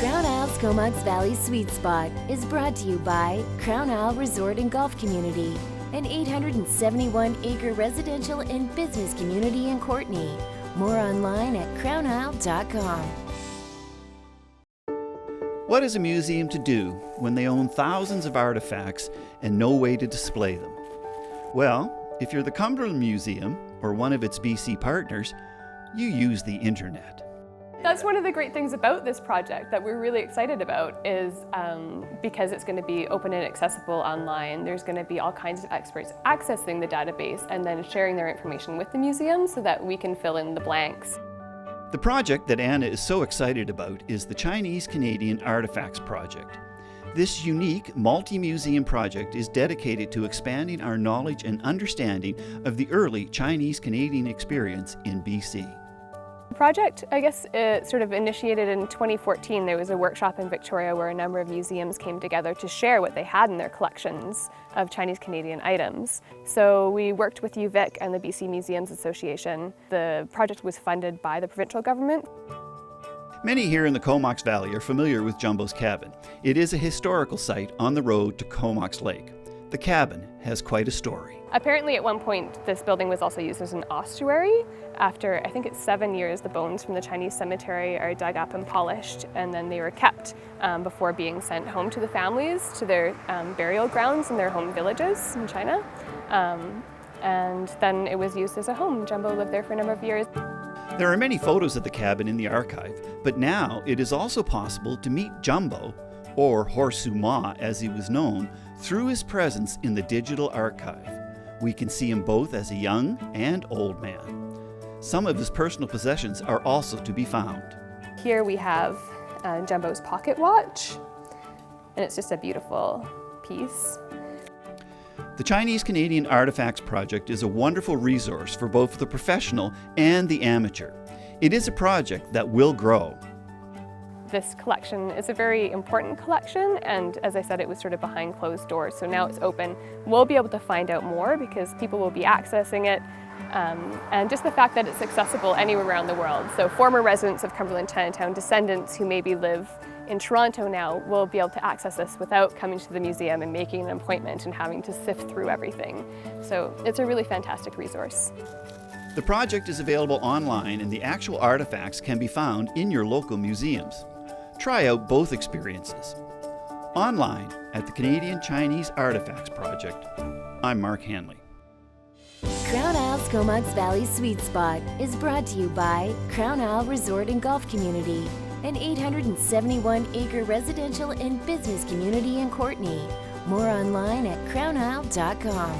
Crown Isle's Comox Valley Sweet Spot is brought to you by Crown Isle Resort and Golf Community, an 871-acre residential and business community in Courtenay. More online at crownisle.com. What is a museum to do when they own thousands of artifacts and no way to display them? Well, if you're the Cumberland Museum or one of its BC partners, you use the internet. That's one of the great things about this project that we're really excited about is because it's going to be open and accessible online. There's going to be all kinds of experts accessing the database and then sharing their information with the museum so that we can fill in the blanks. The project that Anna is so excited about is the Chinese-Canadian Artifacts Project. This unique multi-museum project is dedicated to expanding our knowledge and understanding of the early Chinese-Canadian experience in BC. The project, I guess, it sort of initiated in 2014. There was a workshop in Victoria where a number of museums came together to share what they had in their collections of Chinese-Canadian items. So we worked with UVic and the BC Museums Association. The project was funded by the provincial government. Many here in the Comox Valley are familiar with Jumbo's Cabin. It is a historical site on the road to Comox Lake. The cabin has quite a story. Apparently at one point this building was also used as an ossuary. After, I think it's 7 years, the bones from the Chinese cemetery are dug up and polished, and then they were kept before being sent home to the families, to their burial grounds in their home villages in China. And then it was used as a home. Jumbo lived there for a number of years. There are many photos of the cabin in the archive, but now it is also possible to meet Jumbo, or Horseu Ma as he was known, through his presence in the digital archive. We can see him both as a young and old man. Some of his personal possessions are also to be found. Here we have Jumbo's pocket watch, and it's just a beautiful piece. The Chinese-Canadian Artifacts Project is a wonderful resource for both the professional and the amateur. It is a project that will grow. This collection is a very important collection, and as I said, it was sort of behind closed doors, so now it's open. We'll be able to find out more because people will be accessing it, and just the fact that it's accessible anywhere around the world. So former residents of Cumberland Chinatown, descendants who maybe live in Toronto now, will be able to access this without coming to the museum and making an appointment and having to sift through everything. So it's a really fantastic resource. The project is available online, and the actual artifacts can be found in your local museums. Try out both experiences. Online at the Canadian Chinese Artifacts Project, I'm Mark Hanley. Crown Isle's Comox Valley Sweet Spot is brought to you by Crown Isle Resort and Golf Community, an 871-acre residential and business community in Courtenay. More online at crownisle.com.